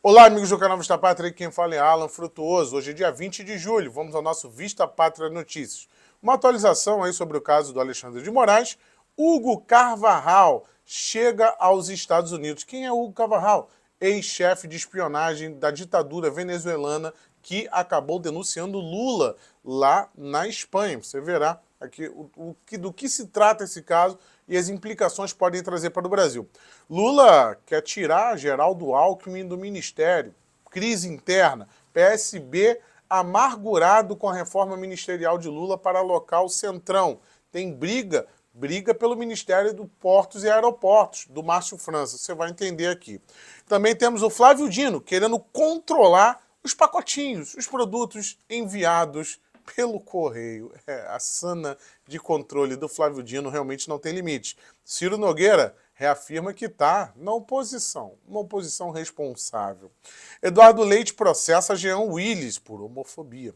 Olá, amigos do canal Vista Pátria, quem fala é Alan Frutuoso. Hoje é dia 20 de julho, vamos ao nosso Vista Pátria Notícias. Uma atualização aí sobre o caso do Alexandre de Moraes. Hugo Carvajal chega aos Estados Unidos. Quem é Hugo Carvajal? Ex-chefe de espionagem da ditadura venezuelana que acabou denunciando Lula lá na Espanha. Você verá aqui do que se trata esse caso e as implicações podem trazer para o Brasil. Lula quer tirar Geraldo Alckmin do ministério, crise interna, PSB amargurado com a reforma ministerial de Lula para alocar o Centrão. Tem briga pelo Ministério dos Portos e Aeroportos, do Márcio França, você vai entender aqui. Também temos o Flávio Dino querendo controlar os pacotinhos, os produtos enviados pelo correio. A sana de controle do Flávio Dino realmente não tem limite. Ciro Nogueira reafirma que está na oposição, uma oposição responsável. Eduardo Leite processa Jean Willis por homofobia.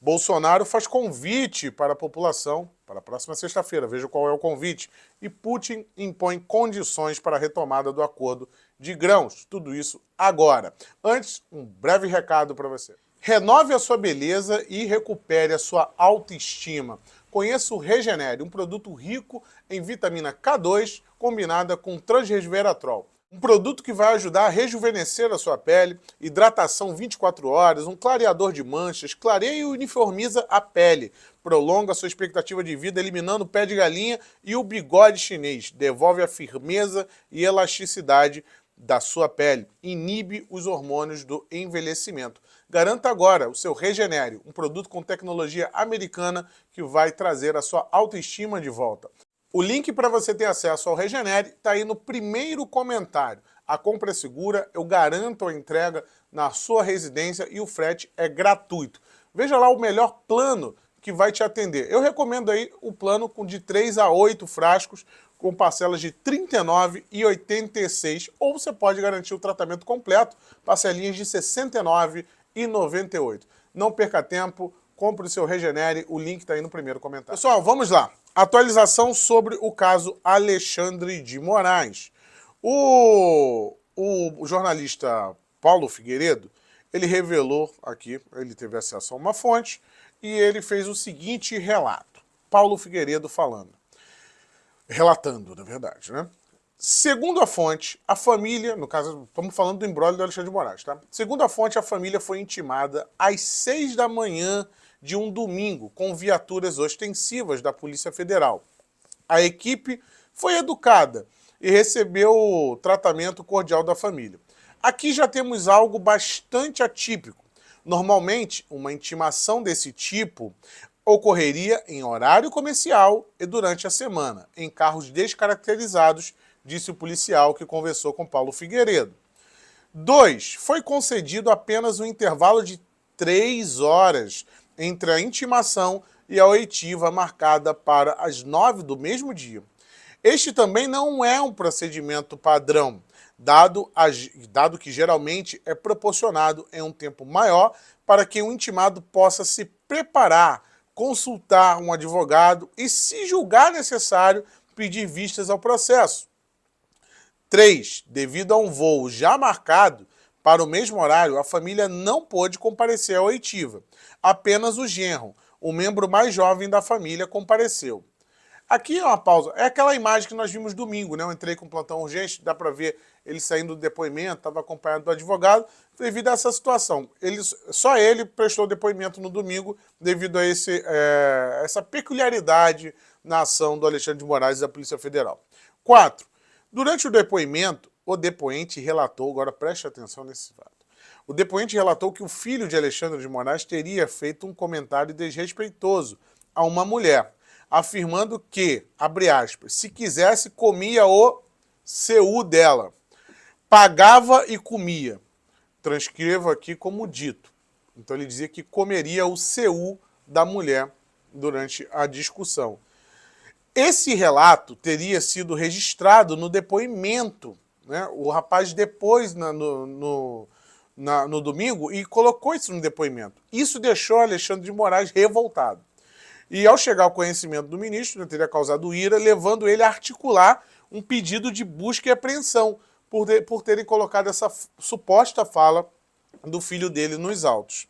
Bolsonaro faz convite para a população para a próxima sexta-feira, veja qual é o convite. E Putin impõe condições para a retomada do acordo de grãos. Tudo isso agora. Antes, um breve recado para você. Renove a sua beleza e recupere a sua autoestima. Conheça o Regenere, um produto rico em vitamina K2 combinada com transresveratrol. Um produto que vai ajudar a rejuvenescer a sua pele, hidratação 24 horas, um clareador de manchas, clareia e uniformiza a pele, prolonga a sua expectativa de vida, eliminando o pé de galinha e o bigode chinês, devolve a firmeza e elasticidade da sua pele, inibe os hormônios do envelhecimento. Garanta agora o seu Regenere, um produto com tecnologia americana que vai trazer a sua autoestima de volta. O link para você ter acesso ao Regenere está aí no primeiro comentário. A compra é segura, eu garanto a entrega na sua residência e o frete é gratuito. Veja lá o melhor plano que vai te atender. Eu recomendo aí o plano de 3 a 8 frascos, com parcelas de R$ 39,86, e 86, ou você pode garantir o tratamento completo, parcelinhas de R$ 69,98. e 98. Não perca tempo, compre o seu Regenere, o link está aí no primeiro comentário. Pessoal, vamos lá. Atualização sobre o caso Alexandre de Moraes. O jornalista Paulo Figueiredo, ele revelou aqui, ele teve acesso a uma fonte, e ele fez o seguinte relato. Paulo Figueiredo relatando, na verdade, né? Segundo a fonte, a família, no caso, estamos falando do imbróglio do Alexandre de Moraes, tá? Segundo a fonte, a família foi intimada às 6 da manhã de um domingo, com viaturas ostensivas da Polícia Federal. A equipe foi educada e recebeu tratamento cordial da família. Aqui já temos algo bastante atípico. Normalmente, uma intimação desse tipo ocorreria em horário comercial e durante a semana, em carros descaracterizados, disse o policial que conversou com Paulo Figueiredo. 2. Foi concedido apenas um intervalo de 3 horas entre a intimação e a oitiva marcada para as 9 do mesmo dia. Este também não é um procedimento padrão, dado que geralmente é proporcionado em um tempo maior para que o intimado possa se preparar, consultar um advogado e, se julgar necessário, pedir vistas ao processo. 3. Devido a um voo já marcado para o mesmo horário, a família não pôde comparecer à oitiva. Apenas o genro, o membro mais jovem da família, compareceu. Aqui é uma pausa. É aquela imagem que nós vimos domingo, né? Eu entrei com plantão urgente, dá para ver ele saindo do depoimento, estava acompanhado do advogado, devido a essa situação. Só ele prestou depoimento no domingo devido a essa peculiaridade na ação do Alexandre de Moraes e da Polícia Federal. 4. Durante o depoimento, o depoente relatou, agora preste atenção nesse fato, o depoente relatou que o filho de Alexandre de Moraes teria feito um comentário desrespeitoso a uma mulher, afirmando que, abre aspas, se quisesse comia o CU dela, pagava e comia. Transcrevo aqui como dito. Então ele dizia que comeria o CU da mulher durante a discussão. Esse relato teria sido registrado no depoimento, né? O rapaz depois no domingo e colocou isso no depoimento. Isso deixou Alexandre de Moraes revoltado. E ao chegar ao conhecimento do ministro, teria causado ira, levando ele a articular um pedido de busca e apreensão por terem colocado essa suposta fala do filho dele nos autos.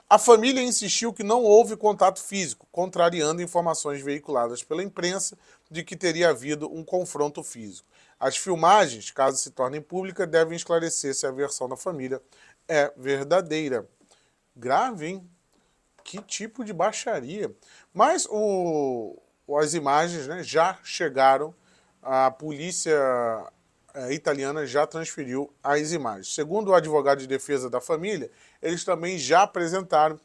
A família insistiu que não houve contato físico, contrariando informações veiculadas pela imprensa de que teria havido um confronto físico. As filmagens, caso se tornem públicas, devem esclarecer se a versão da família é verdadeira. Grave, hein? Que tipo de baixaria. Mas as imagens, né, já chegaram, a polícia italiana já transferiu as imagens. Segundo o advogado de defesa da família, eles também já apresentaram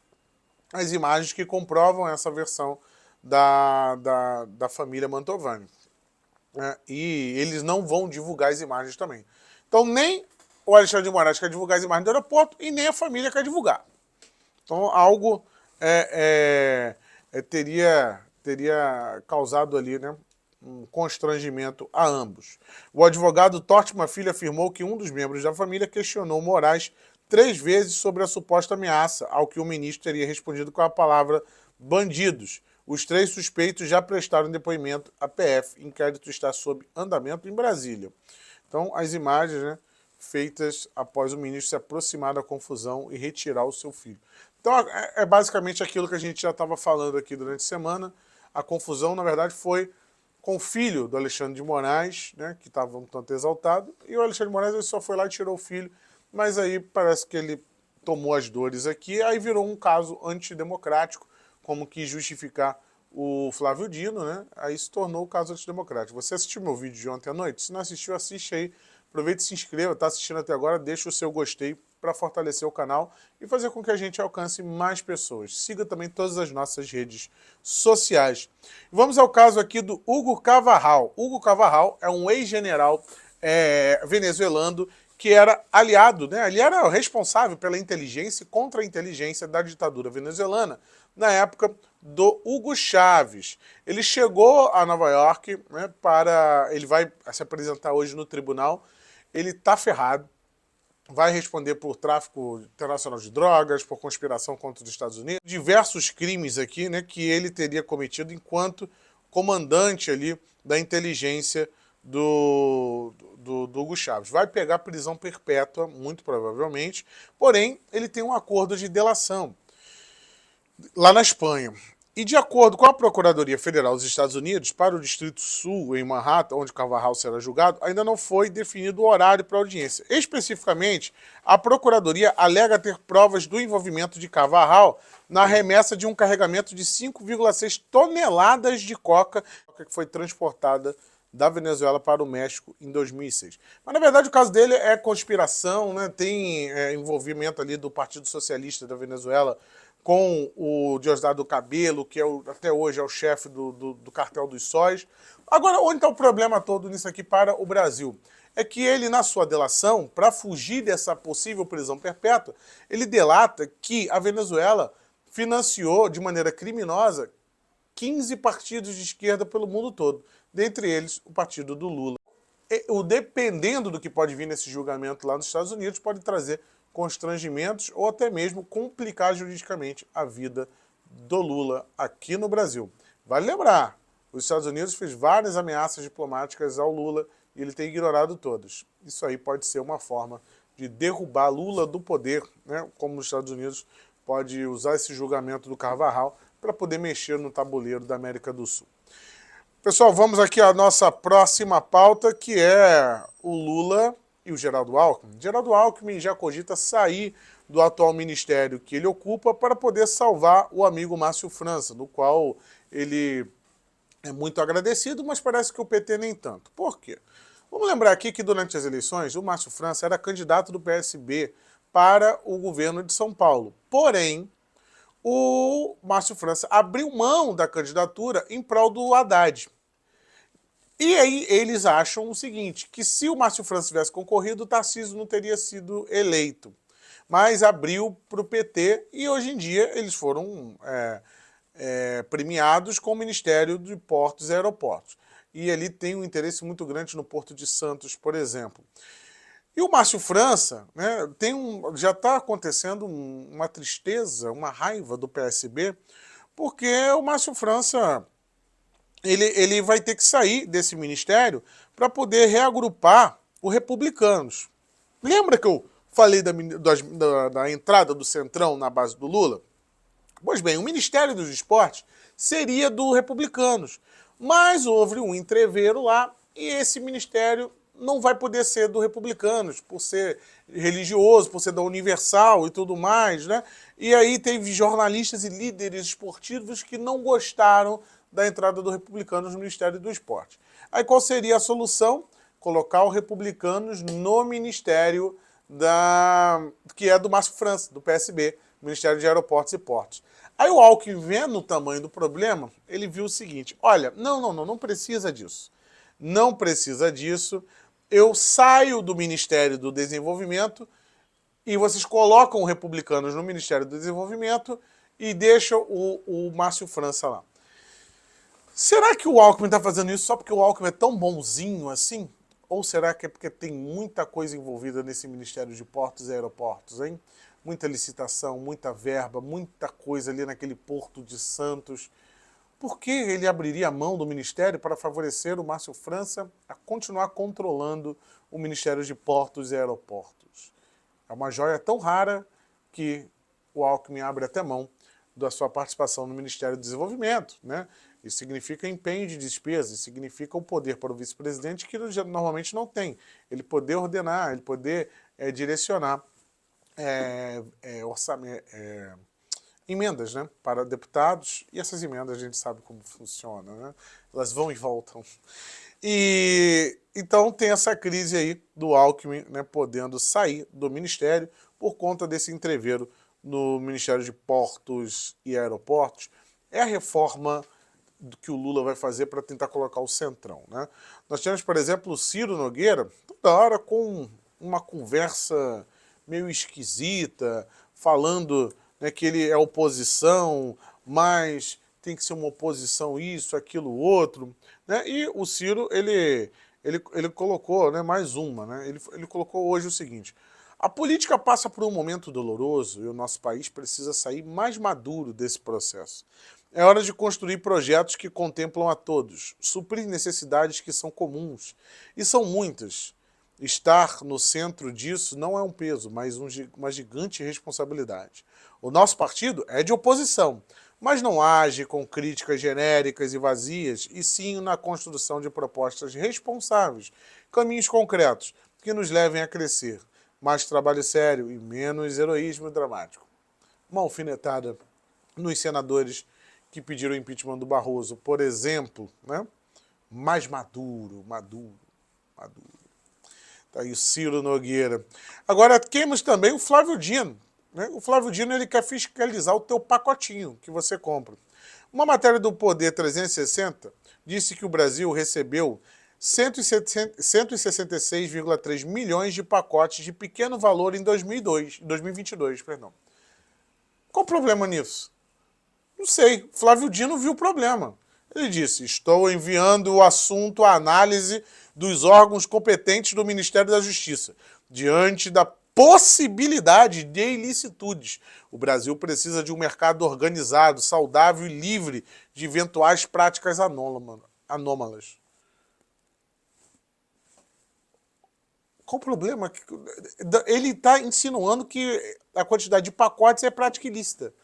as imagens que comprovam essa versão da família Mantovani. E eles não vão divulgar as imagens também. Então nem o Alexandre de Moraes quer divulgar as imagens do aeroporto e nem a família quer divulgar. Então algo teria causado ali, né, um constrangimento a ambos. O advogado Tortman Filho afirmou que um dos membros da família questionou Moraes 3 vezes sobre a suposta ameaça, ao que o ministro teria respondido com a palavra bandidos. Os 3 suspeitos já prestaram depoimento à PF. Inquérito está sob andamento em Brasília. Então, as imagens, né, feitas após o ministro se aproximar da confusão e retirar o seu filho. Então, é basicamente aquilo que a gente já estava falando aqui durante a semana. A confusão, na verdade, foi com o filho do Alexandre de Moraes, né, que estava um tanto exaltado, e o Alexandre de Moraes ele só foi lá e tirou o filho, mas aí parece que ele tomou as dores aqui, aí virou um caso antidemocrático, como quis justificar o Flávio Dino, né? Aí se tornou o caso antidemocrático. Você assistiu meu vídeo de ontem à noite? Se não assistiu, assiste aí. Aproveita e se inscreva. Está assistindo até agora, deixa o seu gostei para fortalecer o canal e fazer com que a gente alcance mais pessoas. Siga também todas as nossas redes sociais. Vamos ao caso aqui do Hugo Carvajal. Hugo Carvajal é um ex-general venezuelano que era aliado, né? Ele era o responsável pela inteligência e contra-inteligência da ditadura venezuelana na época do Hugo Chávez. Ele chegou a Nova York, né, ele vai se apresentar hoje no tribunal. Ele está ferrado, vai responder por tráfico internacional de drogas, por conspiração contra os Estados Unidos, diversos crimes aqui, né, que ele teria cometido enquanto comandante ali da inteligência do Hugo Chávez. Vai pegar prisão perpétua, muito provavelmente, porém ele tem um acordo de delação lá na Espanha. E de acordo com a Procuradoria Federal dos Estados Unidos, para o Distrito Sul, em Manhattan, onde Carvajal será julgado, ainda não foi definido o horário para a audiência. Especificamente, a Procuradoria alega ter provas do envolvimento de Carvajal na remessa de um carregamento de 5,6 toneladas de coca que foi transportada da Venezuela para o México em 2006. Mas, na verdade, o caso dele é conspiração, né? Tem envolvimento ali do Partido Socialista da Venezuela com o Diosdado Cabello, que até hoje é o chefe do cartel dos sóis. Agora, onde está o problema todo nisso aqui para o Brasil? É que ele, na sua delação, para fugir dessa possível prisão perpétua, ele delata que a Venezuela financiou de maneira criminosa 15 partidos de esquerda pelo mundo todo, dentre eles o partido do Lula. Dependendo do que pode vir nesse julgamento lá nos Estados Unidos, pode trazer constrangimentos ou até mesmo complicar juridicamente a vida do Lula aqui no Brasil. Vale lembrar, os Estados Unidos fez várias ameaças diplomáticas ao Lula e ele tem ignorado todas. Isso aí pode ser uma forma de derrubar Lula do poder, né? Como os Estados Unidos pode usar esse julgamento do Carvajal para poder mexer no tabuleiro da América do Sul. Pessoal, vamos aqui à nossa próxima pauta, que é o Lula e o Geraldo Alckmin. Geraldo Alckmin já cogita sair do atual ministério que ele ocupa para poder salvar o amigo Márcio França, do qual ele é muito agradecido, mas parece que o PT nem tanto. Por quê? Vamos lembrar aqui que durante as eleições o Márcio França era candidato do PSB para o governo de São Paulo. Porém, o Márcio França abriu mão da candidatura em prol do Haddad. E aí eles acham o seguinte, que se o Márcio França tivesse concorrido, o Tarcísio não teria sido eleito. Mas abriu para o PT e hoje em dia eles foram premiados com o Ministério de Portos e Aeroportos. E ele tem um interesse muito grande no Porto de Santos, por exemplo. E o Márcio França, né, já está acontecendo uma tristeza, uma raiva do PSB, porque o Márcio França ele vai ter que sair desse ministério para poder reagrupar por republicanos. Lembra que eu falei da entrada do Centrão na base do Lula? Pois bem, o Ministério dos Esportes seria do Republicanos, mas houve um entreveiro lá e esse ministério não vai poder ser do Republicanos, por ser religioso, por ser da Universal e tudo mais, né? E aí teve jornalistas e líderes esportivos que não gostaram da entrada do Republicanos no Ministério do Esporte. Aí qual seria a solução? Colocar o Republicanos no Ministério que é do Márcio França, do PSB, Ministério de Aeroportos e Portos. Aí o Alckmin, vendo o tamanho do problema, ele viu o seguinte, olha, não precisa disso. Não precisa disso. Eu saio do Ministério do Desenvolvimento e vocês colocam os republicanos no Ministério do Desenvolvimento e deixam o Márcio França lá. Será que o Alckmin está fazendo isso só porque o Alckmin é tão bonzinho assim? Ou será que é porque tem muita coisa envolvida nesse Ministério de Portos e Aeroportos, hein? Muita licitação, muita verba, muita coisa ali naquele Porto de Santos. Por que ele abriria a mão do Ministério para favorecer o Márcio França a continuar controlando o Ministério de Portos e Aeroportos? É uma joia tão rara que o Alckmin abre até mão da sua participação no Ministério do Desenvolvimento, né? Isso significa empenho de despesa, isso significa o poder para o vice-presidente que normalmente não tem. Ele poder ordenar, ele poder direcionar emendas, né, para deputados, e essas emendas a gente sabe como funciona, né? Elas vão e voltam. E então tem essa crise aí do Alckmin, né, podendo sair do Ministério por conta desse entreveiro no Ministério de Portos e Aeroportos. É a reforma que o Lula vai fazer para tentar colocar o Centrão, né? Nós temos, por exemplo, o Ciro Nogueira, toda hora com uma conversa meio esquisita, falando, né, que ele é oposição, mas tem que ser uma oposição isso, aquilo, outro, né? E o Ciro, ele colocou, né, mais uma, né? Ele colocou hoje o seguinte: a política passa por um momento doloroso e o nosso país precisa sair mais maduro desse processo. É hora de construir projetos que contemplam a todos, suprir necessidades que são comuns, e são muitas. Estar no centro disso não é um peso, mas uma gigante responsabilidade. O nosso partido é de oposição, mas não age com críticas genéricas e vazias, e sim na construção de propostas responsáveis, caminhos concretos, que nos levem a crescer. Mais trabalho sério e menos heroísmo dramático. Uma alfinetada nos senadores que pediram o impeachment do Barroso, por exemplo, né? Mais maduro. Tá aí o Ciro Nogueira. Agora temos também o Flávio Dino, né? O Flávio Dino, ele quer fiscalizar o teu pacotinho que você compra. Uma matéria do Poder 360 disse que o Brasil recebeu 166,3 milhões de pacotes de pequeno valor em 2022. Perdão. Qual o problema nisso? Não sei. Flávio Dino viu o problema. Ele disse: estou enviando o assunto à análise dos órgãos competentes do Ministério da Justiça, diante da possibilidade de ilicitudes. O Brasil precisa de um mercado organizado, saudável e livre de eventuais práticas anômalas. Qual o problema? Ele está insinuando que a quantidade de pacotes é prática ilícita.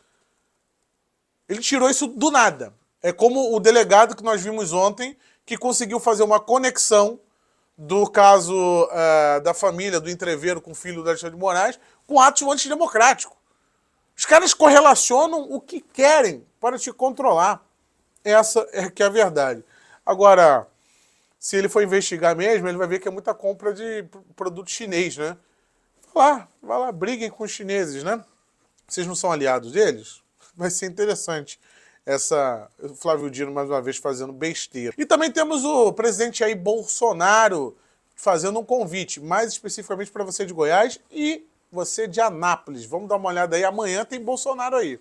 Ele tirou isso do nada. É como o delegado que nós vimos ontem, que conseguiu fazer uma conexão do caso da família, do entreveiro com o filho do Alexandre de Moraes, com atos antidemocráticos. Os caras correlacionam o que querem para te controlar. Essa é que é a verdade. Agora, se ele for investigar mesmo, ele vai ver que é muita compra de produto chinês, né? Vai lá, briguem com os chineses, né? Vocês não são aliados deles? Vai ser interessante o Flávio Dino mais uma vez fazendo besteira. E também temos o presidente Jair Bolsonaro fazendo um convite, mais especificamente para você de Goiás e você de Anápolis. Vamos dar uma olhada aí, amanhã tem Bolsonaro aí.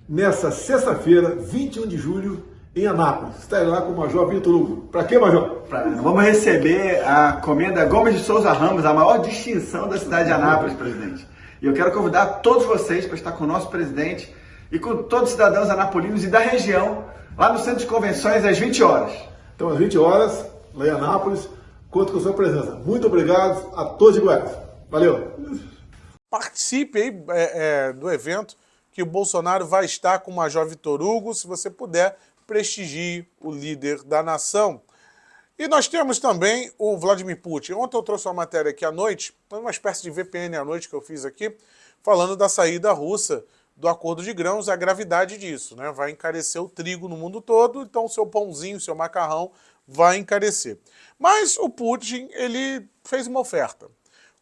Nessa sexta-feira, 21 de julho, em Anápolis. Estarei lá com o Major Vitor Hugo. Para quê, Major? Vamos receber a Comenda Gomes de Souza Ramos, a maior distinção da cidade de Anápolis, presidente. E eu quero convidar todos vocês para estar com o nosso presidente e com todos os cidadãos anapolinos e da região, lá no Centro de Convenções, às 20 horas. Então, às 20 horas, lá em Anápolis, Conto com a sua presença. Muito obrigado a todos de Goiás. Valeu! Participe aí do evento que o Bolsonaro vai estar com o Major Vitor Hugo. Se você puder, prestigie o líder da nação. E nós temos também o Vladimir Putin. Ontem eu trouxe uma matéria aqui à noite, uma espécie de VPN à noite que eu fiz aqui, falando da saída russa do acordo de grãos, a gravidade disso, né? Vai encarecer o trigo no mundo todo, então o seu pãozinho, o seu macarrão vai encarecer. Mas o Putin, ele fez uma oferta.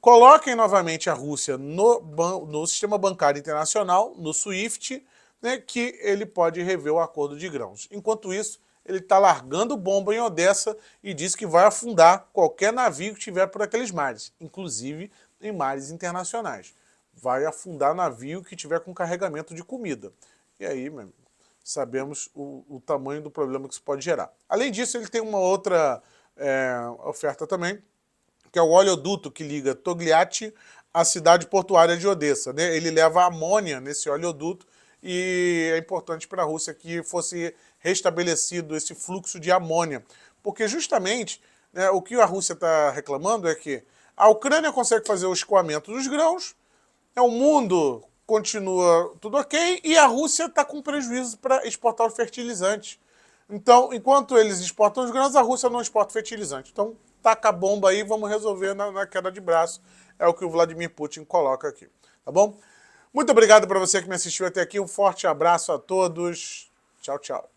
Coloquem novamente a Rússia no sistema bancário internacional, no SWIFT, né, que ele pode rever o acordo de grãos. Enquanto isso, ele está largando bomba em Odessa e diz que vai afundar qualquer navio que estiver por aqueles mares, inclusive em mares internacionais. Vai afundar navio que tiver com carregamento de comida. E aí, meu amigo, sabemos o tamanho do problema que isso pode gerar. Além disso, ele tem uma outra oferta também, que é o oleoduto que liga Togliatti à cidade portuária de Odessa, né? Ele leva amônia nesse oleoduto e é importante para a Rússia que fosse restabelecido esse fluxo de amônia. Porque justamente, né, o que a Rússia está reclamando é que a Ucrânia consegue fazer o escoamento dos grãos, o mundo continua tudo ok e a Rússia está com prejuízo para exportar os fertilizantes. Então, enquanto eles exportam os grãos, a Rússia não exporta fertilizante. Então, taca a bomba aí, vamos resolver na queda de braço. É o que o Vladimir Putin coloca aqui, tá bom? Muito obrigado para você que me assistiu até aqui. Um forte abraço a todos. Tchau, tchau.